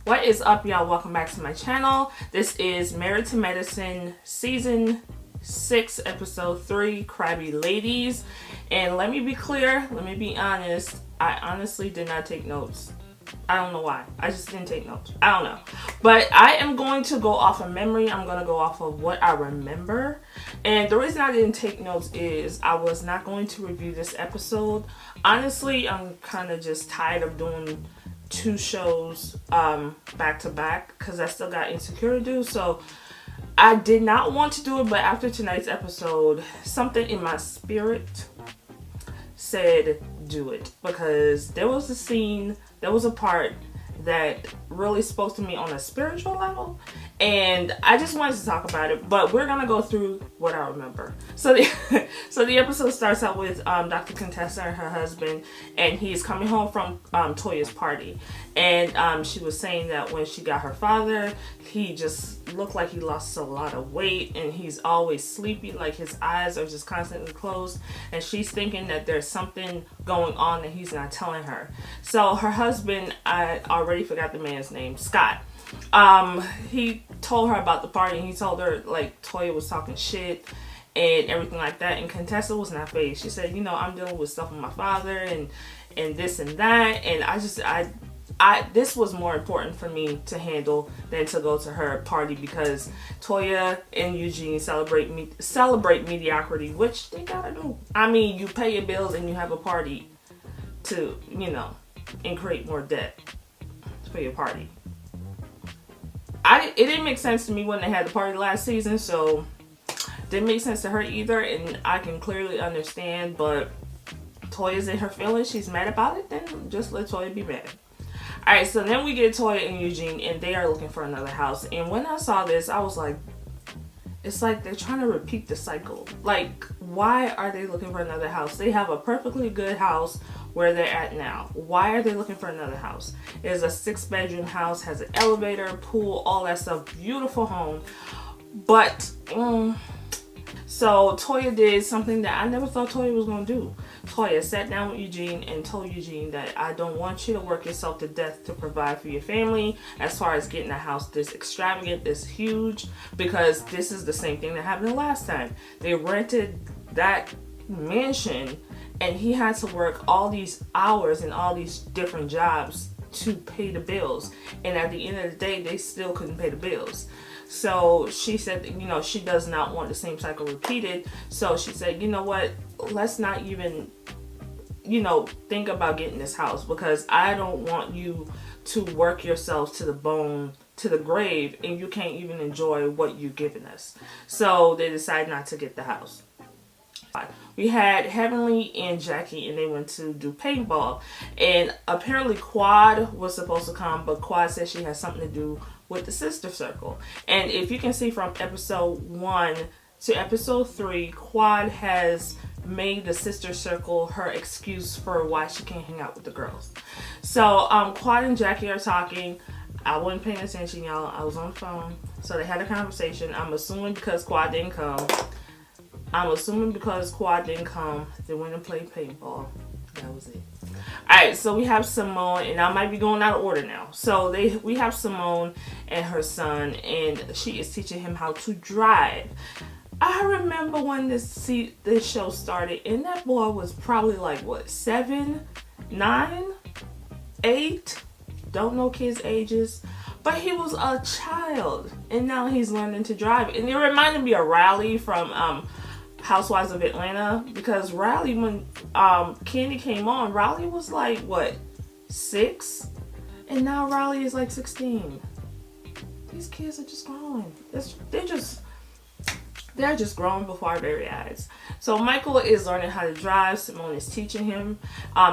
What is up, y'all? Welcome back to my channel. This is Married to Medicine season 6 episode 3, Crabby Ladies. And let me be clear, let me be honest, I honestly did not take notes. I don't know why. I just didn't take notes. I don't know. But I am going to go off of memory. I'm going to go off of what I remember. And the reason I didn't take notes is I was not going to review this episode. Honestly, I'm kind of just tired of doing 2 shows back to back because I still got Insecure to do. So I did not want to do it, but after tonight's episode, something in my spirit said do it, because there was a scene, there was a part that really spoke to me on a spiritual level, and I just wanted to talk about it. But we're gonna go through what I remember. So the episode starts out with Dr. Contessa and her husband, and he's coming home from Toya's party, and she was saying that when she got her father, he just looked like he lost a lot of weight, and he's always sleepy, like his eyes are just constantly closed, and she's thinking that there's something going on that he's not telling her. So her husband, I already forgot the man's name, Scott, he told her about the party, and he told her like Toya was talking shit and everything like that, and Contessa was not fazed. She said, you know, I'm dealing with stuff with my father and this and that, and I this was more important for me to handle than to go to her party, because Toya and Eugene celebrate mediocrity, which they gotta do. I mean, you pay your bills and you have a party to, you know, and create more debt for your party. It didn't make sense to me when they had the party last season, so didn't make sense to her either, and I can clearly understand. But Toya's in her feelings, she's mad about it, then just let Toya be mad. Alright, so then we get Toya and Eugene, and they are looking for another house. And when I saw this, I was like, it's like they're trying to repeat the cycle. Like, why are they looking for another house? They have a perfectly good house where they're at now. Why are they looking for another house? It's a 6-bedroom house, has an elevator, pool, all that stuff. Beautiful home. But, so Toya did something that I never thought Toya was going to do. Toya sat down with Eugene and told Eugene that I don't want you to work yourself to death to provide for your family as far as getting a house this extravagant, this huge, because this is the same thing that happened the last time. They rented that mansion and he had to work all these hours and all these different jobs to pay the bills, and at the end of the day they still couldn't pay the bills. So she said, you know, she does not want the same cycle repeated. So she said, you know what, let's not even, you know, think about getting this house, because I don't want you to work yourselves to the bone, to the grave, and you can't even enjoy what you've given us. So they decided not to get the house. We had Heavenly and Jackie, and they went to do paintball, and apparently Quad was supposed to come, but Quad said she has something to do with the sister circle. And if you can see from episode 1 to episode 3, Quad has made the sister circle her excuse for why she can't hang out with the girls. So Quad and Jackie are talking. I wasn't paying attention, y'all. I was on the phone. So they had a conversation. I'm assuming because Quad didn't come, they went and played paintball. That was it. Alright, so we have Simone, and I might be going out of order now. So we have Simone and her son, and she is teaching him how to drive. I remember when this show started, and that boy was probably like, what, 7, 9, 8? Don't know kids' ages. But he was a child, and now he's learning to drive. And it reminded me of Riley from Housewives of Atlanta, because Riley, when Candy came on, Riley was like, what, 6? And now Riley is like 16. These kids are just growing. They're just growing before our very eyes. So Michael is learning how to drive. Simone is teaching him.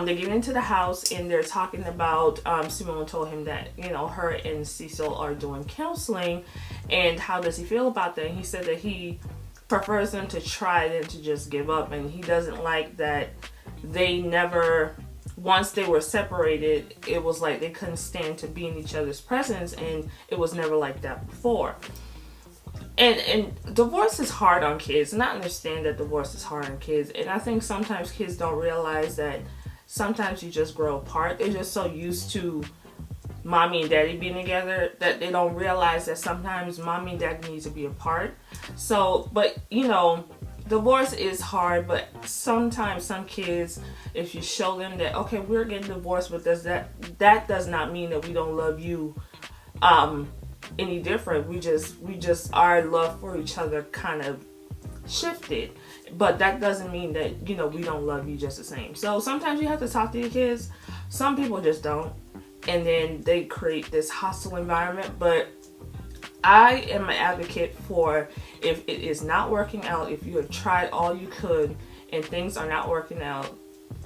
They get into the house and they're talking about, Simone told him that, you know, her and Cecil are doing counseling, and how does he feel about that? And he said that he prefers them to try than to just give up, and he doesn't like that they never, once they were separated, it was like they couldn't stand to be in each other's presence, and it was never like that before. And divorce is hard on kids, and I understand that divorce is hard on kids, and I think sometimes kids don't realize that sometimes you just grow apart. They're just so used to mommy and daddy being together, that they don't realize that sometimes mommy and daddy need to be apart. So, but you know, divorce is hard, but sometimes some kids, if you show them that, okay, we're getting divorced, but that does not mean that we don't love you any different. We just our love for each other kind of shifted, but that doesn't mean that, you know, we don't love you just the same. So sometimes you have to talk to your kids. Some people just don't, and then they create this hostile environment. But I am an advocate for, if it is not working out, if you have tried all you could and things are not working out,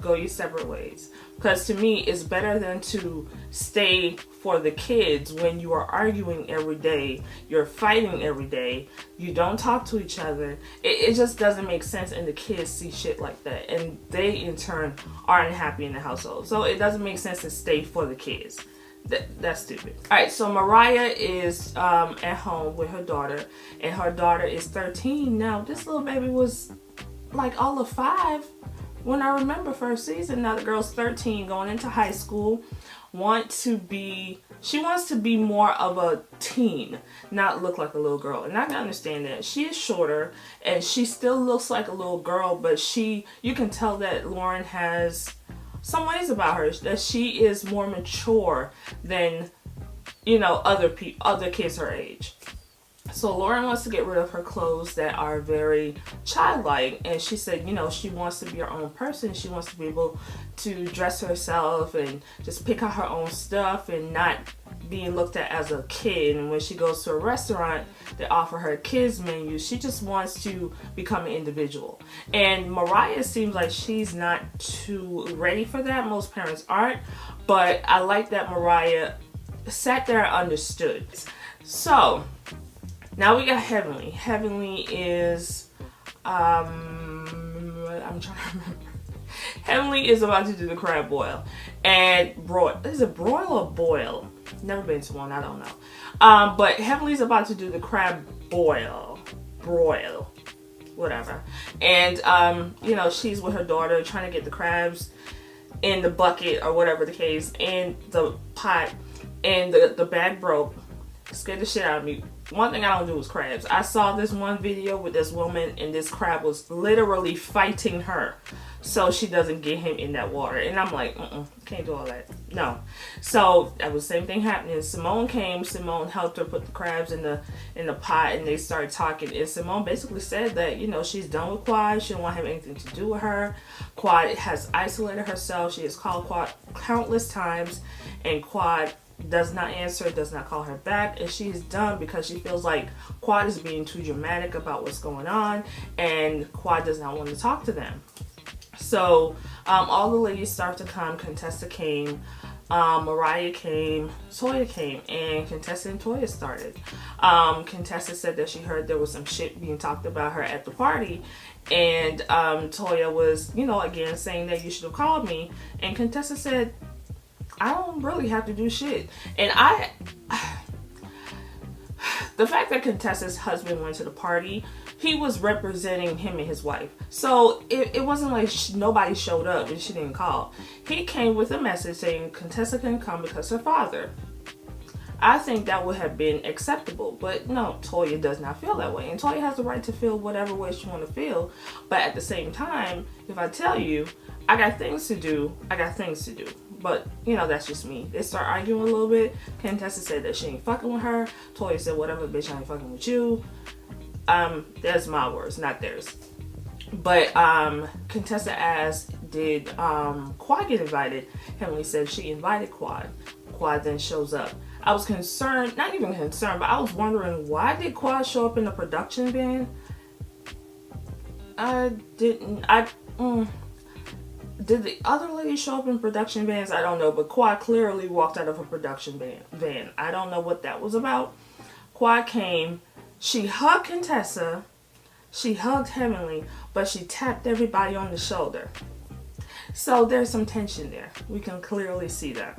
go your separate ways. Because to me, it's better than to stay for the kids when you are arguing every day, you're fighting every day, you don't talk to each other. It just doesn't make sense, and the kids see shit like that, and they in turn are unhappy in the household. So it doesn't make sense to stay for the kids. That's stupid. Alright, so Mariah is at home with her daughter, and her daughter is 13 now. This little baby was like all of 5 when I remember first season. Now the girl's 13, going into high school. She wants to be more of a teen, not look like a little girl. And I can understand that. She is shorter and she still looks like a little girl, but you can tell that Lauren has some ways about her, that she is more mature than, you know, other kids her age. So Lauren wants to get rid of her clothes that are very childlike, and she said, you know, she wants to be her own person. She wants to be able to dress herself and just pick out her own stuff and not being looked at as a kid. And when she goes to a restaurant, they offer her a kids menu. She just wants to become an individual. And Mariah seems like she's not too ready for that. Most parents aren't, but I like that Mariah sat there and understood. So now we got Heavenly. Heavenly is, I'm trying to remember. Heavenly is about to do the crab boil. And is it broil or boil? Never been to one, I don't know. But Heavenly's about to do the crab broil, whatever. And, you know, she's with her daughter trying to get the crabs in the bucket or whatever the case, in the pot, and the bag broke. Scared the shit out of me. One thing I don't do is crabs. I saw this one video with this woman, and this crab was literally fighting her so she doesn't get him in that water. And I'm like, can't do all that. No. So that was the same thing happening. Simone came. Simone helped her put the crabs in the pot, and they started talking. And Simone basically said that, you know, she's done with Quad. She don't want to have anything to do with her. Quad has isolated herself. She has called Quad countless times, and Quad does not answer, does not call her back, and she's done because she feels like Quad is being too dramatic about what's going on, and Quad does not want to talk to them. So all the ladies start to come. Contessa came, Mariah came, Toya came, and Contessa and Toya started. Contessa said that she heard there was some shit being talked about her at the party, and Toya was, you know, again saying that you should have called me, and Contessa said, I don't really have to do shit. And the fact that Contessa's husband went to the party, he was representing him and his wife. So it wasn't like nobody showed up and she didn't call. He came with a message saying Contessa couldn't come because her father. I think that would have been acceptable, but no, Toya does not feel that way. And Toya has the right to feel whatever way she want to feel. But at the same time, if I tell you, I got things to do, I got things to do. But, you know, that's just me. They start arguing a little bit. Contessa said that she ain't fucking with her. Toya said, whatever, bitch, I ain't fucking with you. That's my words, not theirs. But Contessa asked, did Quad get invited? Heavenly said she invited Quad. Quad then shows up. I was concerned, not even concerned, but I was wondering, why did Quad show up in the production van? Did the other lady show up in production vans? I don't know, but Quad clearly walked out of a production van. I don't know what that was about. Quad came, she hugged Contessa, she hugged Heavenly, but she tapped everybody on the shoulder. So there's some tension there. We can clearly see that.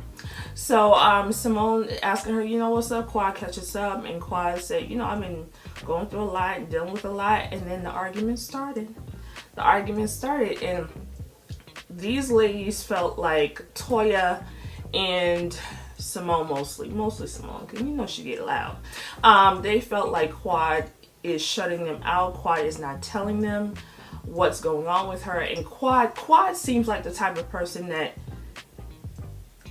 So Simone asking her, you know, what's up? Quad catches up, and Quad said, you know, I've been going through a lot, dealing with a lot, and then the argument started. And these ladies felt like Toya and Simone mostly Simone, because you know she get loud. They felt like Quad is shutting them out. Quad is not telling them what's going on with her, and Quad seems like the type of person that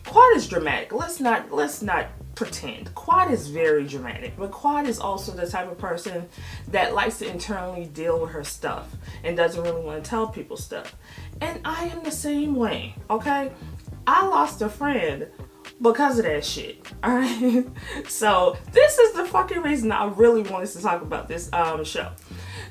Quad is dramatic. Let's not pretend. Quad is very dramatic, but Quad is also the type of person that likes to internally deal with her stuff and doesn't really want to tell people stuff. And I am the same way, okay? I lost a friend because of that shit, alright? So this is the fucking reason I really wanted to talk about this show.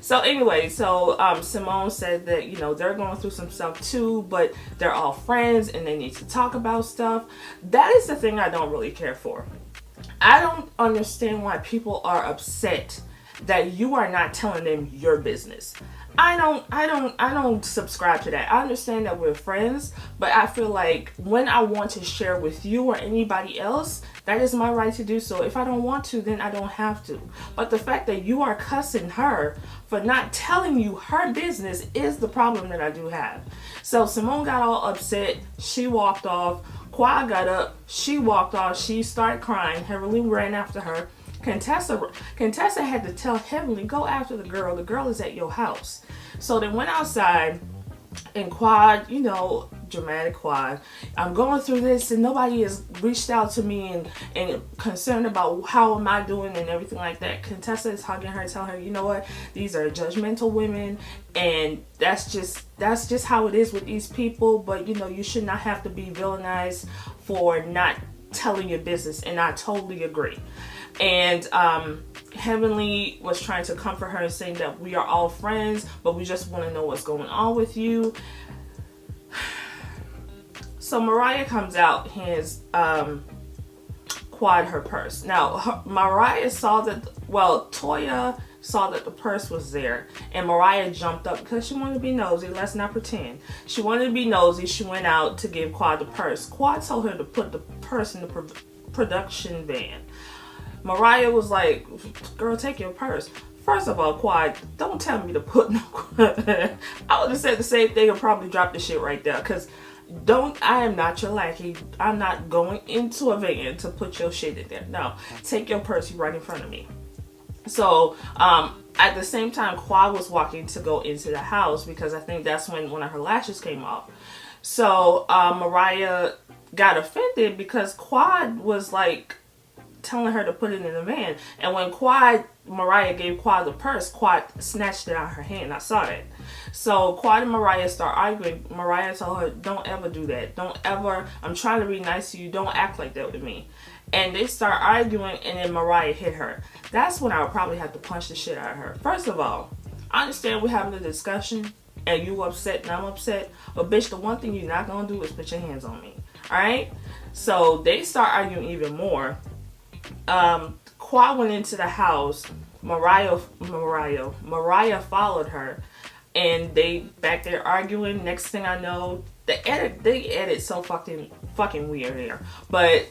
So anyway, Simone said that, you know, they're going through some stuff too, but they're all friends and they need to talk about stuff. That is the thing I don't really care for. I don't understand why people are upset that you are not telling them your business. I don't subscribe to that. I understand that we're friends, but I feel like when I want to share with you or anybody else, that is my right to do so. If I don't want to, then I don't have to. But the fact that you are cussing her for not telling you her business is the problem that I do have. So Simone got all upset. She walked off. Quad got up. She walked off. She started crying. Heavenly ran after her. Contessa had to tell Heavenly, go after the girl. The girl is at your house. So they went outside, and Quad, you know, dramatic Quad, I'm going through this and nobody has reached out to me and concerned about how am I doing and everything like that. Contessa is hugging her, telling her, you know what, these are judgmental women and that's just how it is with these people, but you know, you should not have to be villainized for not telling your business, and I totally agree. And Heavenly was trying to comfort her and saying that we are all friends, but we just want to know what's going on with you. So Mariah comes out, hands Quad her purse. Now Mariah saw that, Toya saw that the purse was there, and Mariah jumped up because she wanted to be nosy. Let's not pretend. She wanted to be nosy. She went out to give Quad the purse. Quad told her to put the purse in the production van. Mariah was like, girl, take your purse. First of all, Quad, don't tell me to put no... I would have said the same thing and probably dropped the shit right there. Because I am not your lackey. I'm not going into a van to put your shit in there. No, take your purse right in front of me. So, at the same time, Quad was walking to go into the house because I think that's when one of her lashes came off. So, Mariah got offended because Quad was like, telling her to put it in the van, and when Mariah gave Quad the purse, Quad snatched it out of her hand. I saw it. So Quad and Mariah start arguing. Mariah told her, don't ever do that. Don't ever, I'm trying to be nice to you, don't act like that with me. And they start arguing, and then Mariah hit her. That's when I would probably have to punch the shit out of her. First of all, I understand we're having a discussion and you upset and I'm upset, but bitch, the one thing you're not gonna do is put your hands on me. Alright? So they start arguing even more. Quad went into the house. Mariah followed her, and they back there arguing. Next thing I know, they edit so fucking weird here. But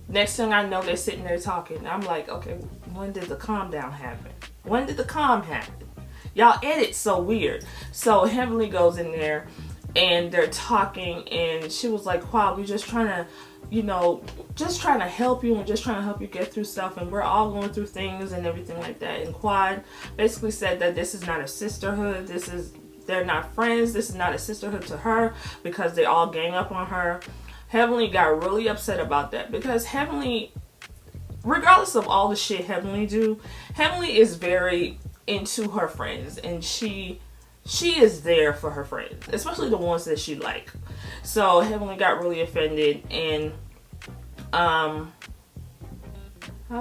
next thing I know, they're sitting there talking. I'm like, okay, when did the calm down happen? When did the calm happen? Y'all edit so weird. So Heavenly goes in there, and they're talking, and she was like, Quad, we're just trying to, you know, just trying to help you and just trying to help you get through stuff, and we're all going through things and everything like that. And Quad basically said that this is not a sisterhood. They're not friends. This is not a sisterhood to her because they all gang up on her. Heavenly got really upset about that because Heavenly, regardless of all the shit Heavenly do, Heavenly is very into her friends, and she is there for her friends, especially the ones that she like. So Heavenly got really offended, and how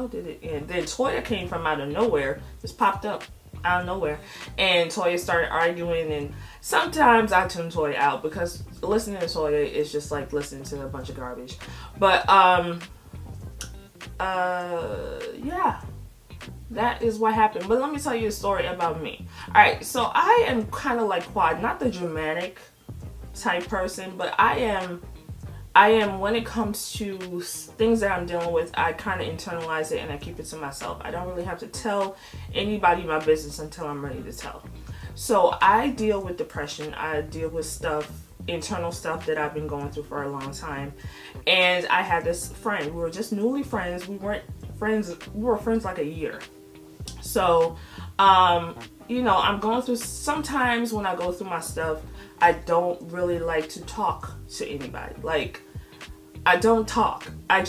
did it end? Then Toya came from out of nowhere, just popped up out of nowhere, and Toya started arguing. And sometimes I tune Toya out because listening to Toya is just like listening to a bunch of garbage. But yeah. That is what happened. But let me tell you a story about me. Alright, so I am kind of like Quad, not the dramatic type person, but I am when it comes to things that I'm dealing with, I kind of internalize it and I keep it to myself. I don't really have to tell anybody my business until I'm ready to tell. So I deal with depression. I deal with stuff internal stuff that I've been going through for a long time. And I had this friend. We were just newly friends. We weren't friends. We were friends like a year. So, you know, I'm going through, sometimes when I go through my stuff, I don't really like to talk to anybody. Like, I don't talk. I'd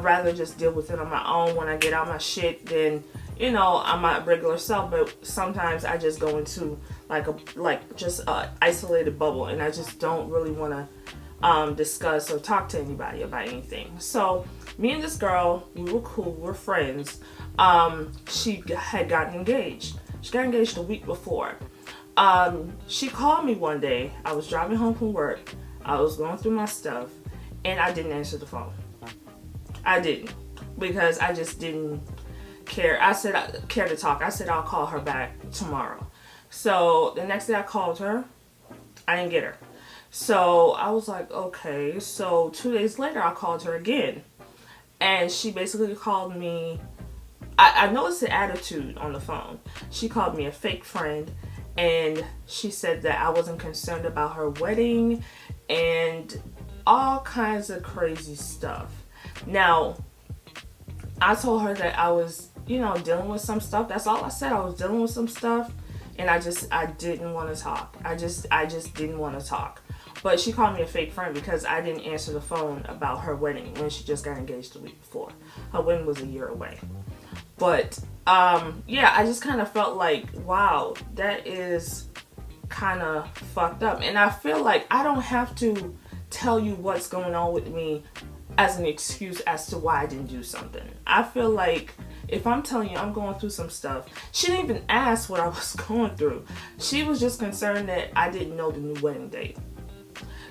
rather just deal with it on my own. When I get out my shit, then, you know, I'm my regular self. But sometimes I just go into just a isolated bubble, and I just don't really want to discuss or talk to anybody about anything. So me and this girl, we were cool, we were friends. She had gotten engaged. She got engaged a week before. She called me one day. I was driving home from work. I was going through my stuff, and I didn't answer the phone. I didn't, because I just didn't care. I said I care to talk. I said I'll call her back tomorrow. So the next day I called her. I didn't get her. So I was like, okay. So 2 days later I called her again. And she basically called me. I noticed the attitude on the phone. She called me a fake friend. And she said that I wasn't concerned about her wedding. And all kinds of crazy stuff. Now, I told her that I was, you know, dealing with some stuff. That's all I said. I was dealing with some stuff. And I didn't want to talk. I just didn't want to talk. But she called me a fake friend because I didn't answer the phone about her wedding when she just got engaged the week before. Her wedding was a year away. But, yeah, I just kind of felt like, wow, that is kind of fucked up. And I feel like I don't have to tell you what's going on with me as an excuse as to why I didn't do something. I feel like if I'm telling you I'm going through some stuff, she didn't even ask what I was going through. She was just concerned that I didn't know the new wedding date.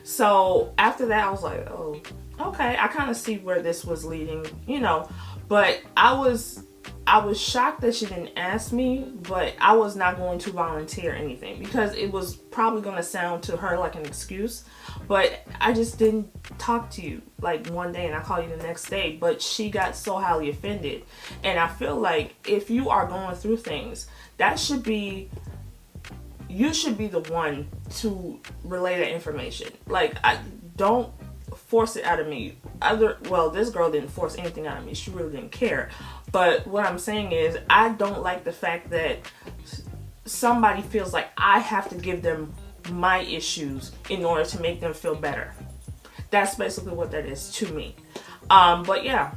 So after that, I was like, oh, okay. I kind of see where this was leading, you know. But I was shocked that she didn't ask me, but I was not going to volunteer anything because it was probably going to sound to her like an excuse. But I just didn't talk to you like one day and I called you the next day. But she got so highly offended. And I feel like if you are going through things, you should be the one to relay that information. Like, don't force it out of me. This girl didn't force anything out of me. She really didn't care. But what I'm saying is, I don't like the fact that somebody feels like I have to give them my issues in order to make them feel better. That's basically what that is to me. But yeah,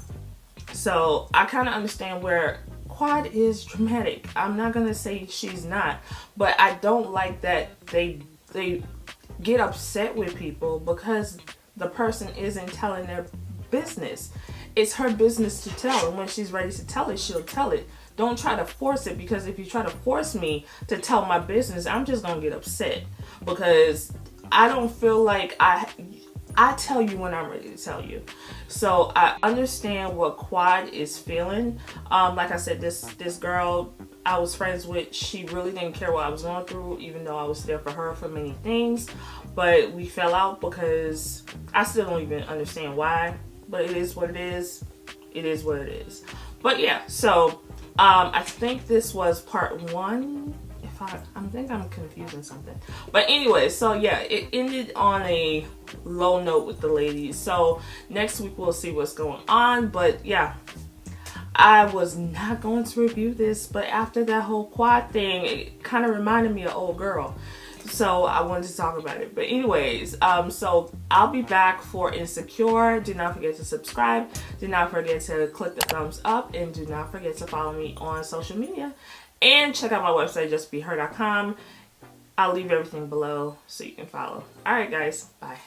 so I kind of understand where Quad is dramatic. I'm not gonna say she's not, but I don't like that they get upset with people because the person isn't telling their business. It's her business to tell, and when she's ready to tell it, she'll tell it. Don't try to force it, because if you try to force me to tell my business, I'm just gonna get upset because I don't feel like I tell you when I'm ready to tell you. So I understand what Quad is feeling. Like I said, this girl I was friends with, she really didn't care what I was going through, even though I was there for her for many things. But we fell out because I still don't even understand why. But it is what it is. It is what it is. But yeah, so I think this was part one. I think I'm confusing something. But anyway, so yeah, it ended on a low note with the ladies. So next week we'll see what's going on. But yeah, I was not going to review this, but after that whole Quad thing, it kind of reminded me of old girl. So I wanted to talk about it. But anyways, so I'll be back for Insecure. Do not forget to subscribe. Do not forget to click the thumbs up. And do not forget to follow me on social media. And check out my website, justbeher.com. I'll leave everything below so you can follow. Alright guys, bye.